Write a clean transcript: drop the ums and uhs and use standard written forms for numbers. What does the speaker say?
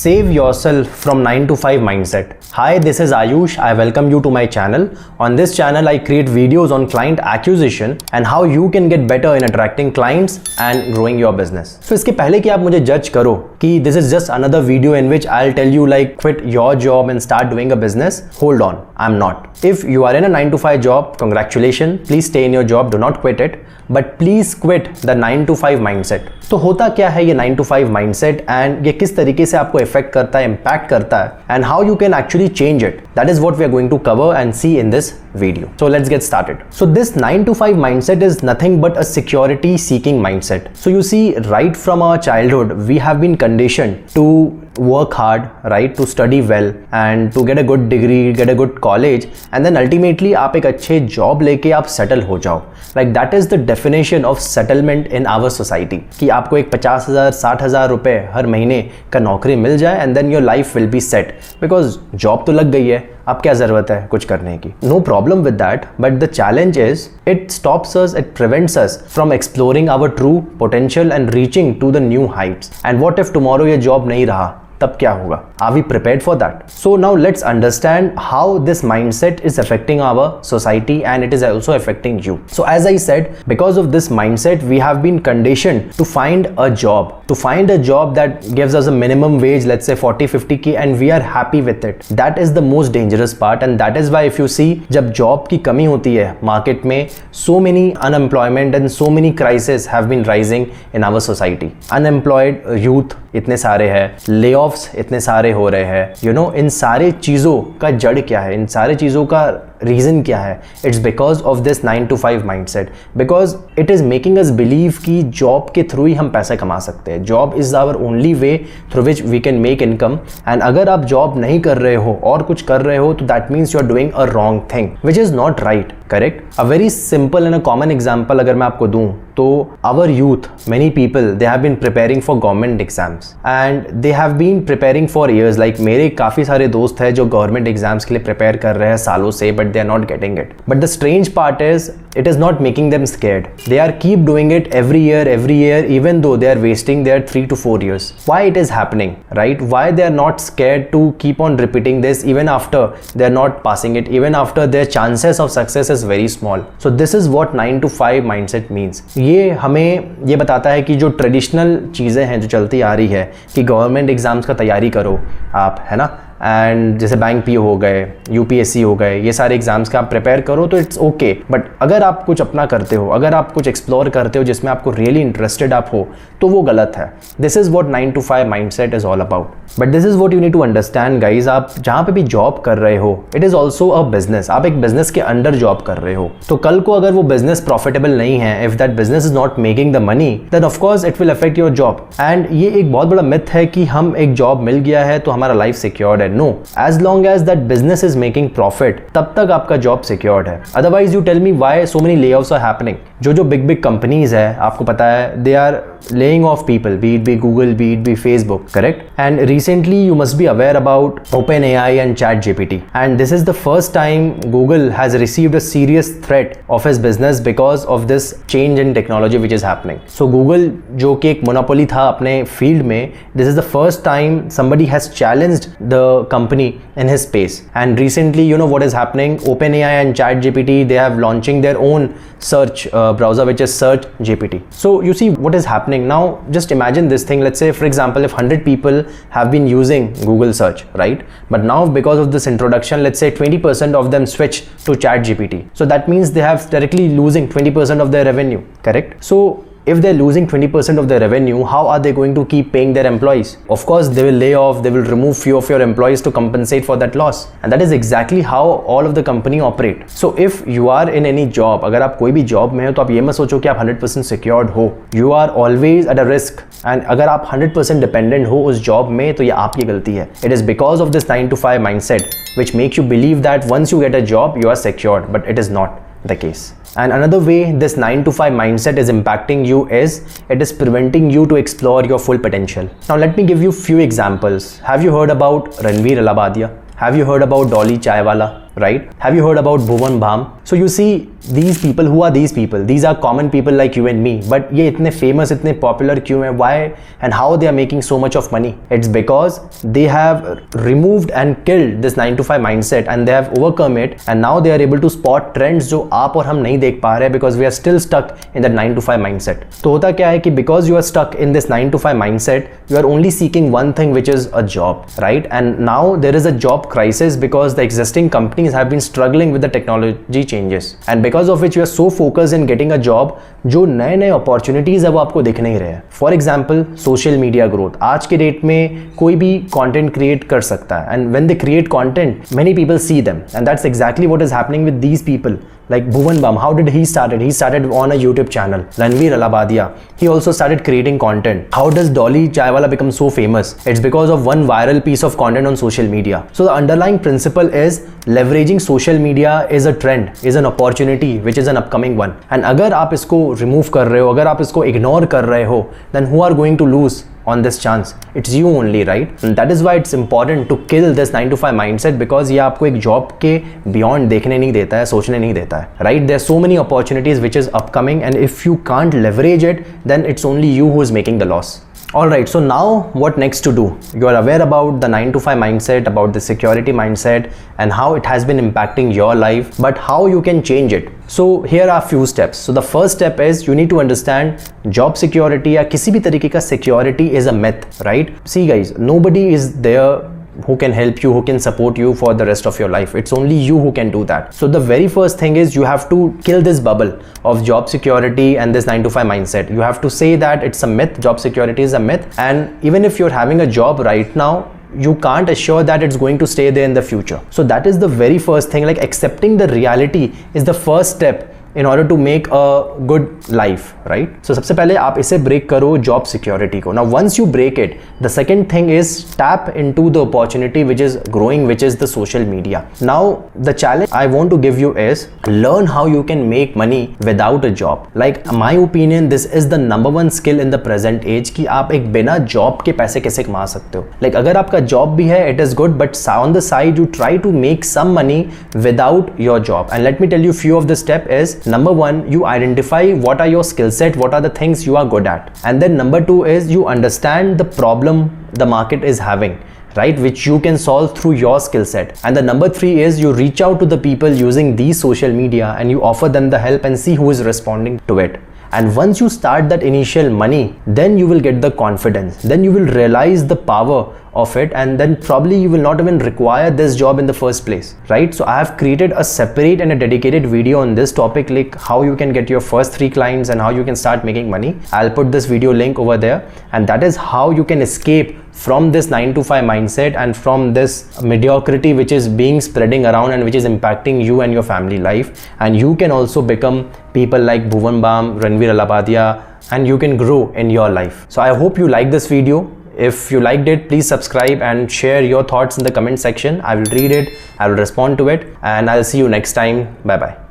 Save yourself from 9 to 5 mindset. Hi, this is Ayush. I welcome you to my channel. On this channel, I create videos on client acquisition and how you can get better in attracting clients and growing your business. So इसके पहले कि आप मुझे जज करो कि this is just another video in which I'll tell you like quit your job and start doing a business, hold on, I'm not. If you are in a 9 to 5 job, congratulations, please stay in your job, do not quit it. But please quit the 9 to 5 mindset. तो होता क्या है ये 9 to 5 mindset and ये किस तरीके से आपको इफेक्ट करता है, इम्पैक्ट करता है and how you can actually change it. That is what we are going to cover and see in this video. So let's get started. So this 9 to 5 mindset is nothing but a security seeking mindset. So you see, right from our childhood, we have been conditioned to work hard, right, to study well and to get a good degree, get a good college and then ultimately आप एक अच्छे job लेके आप settle हो जाओ. Like that is the definition of settlement in our society कि आपको एक 50,000 60,000 रुपए हर महीने का नौकरी मिल जाए and then your life will be set because job तो लग गई है, अब क्या ज़रूरत है कुछ करने की. No problem with that, but the challenge is it stops us, it prevents us from exploring our true potential and reaching to the new heights. And what if tomorrow ये job नहीं रहा, तब क्या होगा? Are we prepared for that? So now let's understand how this mindset is affecting our society and it is also affecting you. So as I said, because of this mindset, we have been conditioned to find a job. To find a job that gives us a minimum wage, let's say 40-50K, and we are happy with it. That is the most dangerous part, and that is why if you see, जब job की कमी होती है market में, so many unemployment and so many crises have been rising in our society. Unemployed youth इतने सारे हैं, layoffs इतने सारे हो रहे हैं, you know, इन सारे चीज़ों का जड़ क्या है, इन सारे चीज़ों का रीज़न क्या है? It's because of this 9 to 5 mindset, because it is making us believe कि जॉब के थ्रू ही हम पैसे कमा सकते हैं. Job is our only way through which we can make income. And अगर आप जॉब नहीं कर रहे हो और कुछ कर रहे हो तो that means you are doing a wrong thing which is not right. Correct. A very simple and a common example अगर मैं आपको दूँ तो our youth, many people, they have been preparing for government exams and they have been preparing for years. Like मेरे काफ़ी सारे दोस्त हैं जो government exams के लिए prepare कर रहे हैं सालों से, but they are not getting it. But the strange part is it is not making them scared. They are keep doing it every year, even though they are wasting their 3 to 4 years. Why it is happening, right? Why they are not scared to keep on repeating this even after they are not passing it, even after their chances of success is very small. So this is what 9 to 5 mindset means. ये हमें ये बताता है कि जो traditional चीज़ें हैं जो चलती आ रही है कि गवर्नमेंट एग्ज़ाम्स का तैयारी करो आप, है ना, एंड जैसे बैंक पीओ हो गए, यूपीएससी हो गए, ये सारे एग्जाम्स का आप प्रिपेयर करो तो इट्स ओके. बट अगर आप कुछ अपना करते हो, अगर आप कुछ एक्सप्लोर करते हो जिसमें आपको रियली इंटरेस्टेड आप हो, तो वो गलत है. This is what 9 to 5 mindset is all about. But this is what you need to understand guys. आप जहाँ पे भी जॉब कर रहे हो, it is also a business. आप एक बिजनेस के अंडर जॉब कर रहे हो, तो कल को अगर वो बिजनेस प्रॉफिटेबल नहीं है, if that business is not making the money, then of course it will affect your job. And ये एक बहुत बड़ा मिथ है कि हम एक जॉब मिल गया है तो हमारा लाइफ सिक्योर्ड है. No, as long as that business is making profit, तब तक आपका जॉब सिक्योर्ड है. Otherwise you tell me why so many layoffs are happening. जो बिग कंपनीज है, आपको पता है, they are laying off people, be it Google, be it Facebook, correct? And recently you must be aware about OpenAI and ChatGPT, and this is the first time Google has received a serious threat of his business because of this change in technology which is happening. So Google, जो कि एक monopoly था अपने field में, this is the first time somebody has challenged the company in his space. And recently, you know what is happening? OpenAI and ChatGPT, they have launching their own search browser which is Search GPT. So you see what is happening now. Just imagine this thing. Let's say for example if 100 people have been using Google search, right? But now because of this introduction, let's say 20% of them switch to ChatGPT. So that means they have directly losing 20% of their revenue, correct? So if they're losing 20% of their revenue, how are they going to keep paying their employees? Of course, they will lay off, they will remove few of your employees to compensate for that loss. And that is exactly how all of the company operate. So if you are in any job, अगर आप कोई भी job में हो तो आप ये मत सोचो कि आप 100% secured हो. You are always at a risk. And अगर आप 100% dependent हो उस जॉब में तो ये आपकी गलती है. It is because of this 9 to 5 mindset which makes you believe that once you get a job, you are secured. But it is not the case. And another way this 9 to 5 mindset is impacting you is it is preventing you to explore your full potential. Now let me give you few examples. Have you heard about Ranveer Alabadia? Have you heard about Dolly Chaiwala? right? Have you heard about Bhuvan Bam? So you see, these people, who are these people? These are common people like you and me, but ये इतने famous, इतने popular क्यों हैं? Why and how they are making so much of money? It's because they have removed and killed this 9 to 5 mindset and they have overcome it, and now they are able to spot trends जो आप और हम नहीं देख पा रहे, because we are still stuck in that 9 to 5 mindset. तो होता क्या है कि because you are stuck in this 9 to 5 mindset, you are only seeking one thing, which is a job, right? And now there is a job crisis because the existing companies have been struggling with the technology changes, and because of which you are so focused in getting a job, जो नए नए opportunities है वो आपको दिख नहीं रहे हैं. For example, social media growth. आज के डेट में कोई भी कंटेंट क्रिएट कर सकता है, and when they create content, many people see them, and that's exactly what is happening with these people. Like Bhuvan Bam, how did he started? He started on a YouTube channel. Ranveer Alabadia, he also started creating content. How does Dolly Chaiwala become so famous? It's because of one viral piece of content on social media. So the underlying principle is leveraging social media is a trend, is an opportunity, which is an upcoming one. And अगर आप इसको remove कर रहे हो, अगर आप इसको ignore कर रहे हो, then who are going to lose on this chance? It's you only, right? And that is why it's important to kill this 9 to 5 mindset, because ये आपको एक job के beyond देखने नहीं देता है, सोचने नहीं देता है, right? There are so many opportunities which is upcoming, and if you can't leverage it, then it's only you who is making the loss. Alright, so now what next to do? You are aware about the 9 to 5 mindset, about the security mindset, and how it has been impacting your life, but how you can change it. So here are a few steps. So the first step is you need to understand job security या किसी भी तरीके का security is a myth, right? See guys, nobody is there who can help you, who can support you for the rest of your life. It's only you who can do that. So the very first thing is you have to kill this bubble of job security and this 9 to 5 mindset. You have to say that it's a myth, job security is a myth, and even if you're having a job right now, you can't assure that it's going to stay there in the future. So that is the very first thing. Like, accepting the reality is the first step in order to make a good life, right? So सबसे पहले आप इसे break करो job security को. Now once you break it, the second thing is tap into the opportunity which is growing, which is the social media. Now the challenge I want to give you is learn how you can make money without a job. Like, my opinion, this is the number one skill in the present age, कि आप एक बिना job के पैसे कैसे कमा सकते हो. Like, अगर आपका job भी है, it is good, but on the side you try to make some money without your job. And let me tell you few of the step is, number one, you identify what are your skill set, what are the things you are good at, and then number two is you understand the problem the market is having, right, which you can solve through your skill set. And the number three is you reach out to the people using these social media and you offer them the help and see who is responding to it. And once you start that initial money, then you will get the confidence, then you will realize the power of it, and then probably you will not even require this job in the first place, right? So I have created a separate and a dedicated video on this topic, like how you can get your first 3 clients and how you can start making money. I'll put this video link over there, and that is how you can escape from this 9 to 5 mindset and from this mediocrity which is being spreading around and which is impacting you and your family life. And you can also become people like Bhuvan Bam, Ranveer Alabadia, and you can grow in your life. So I hope you like this video. If you liked it, please subscribe and share your thoughts in the comment section. I will read it, I will respond to it, and I'll see you next time. Bye bye.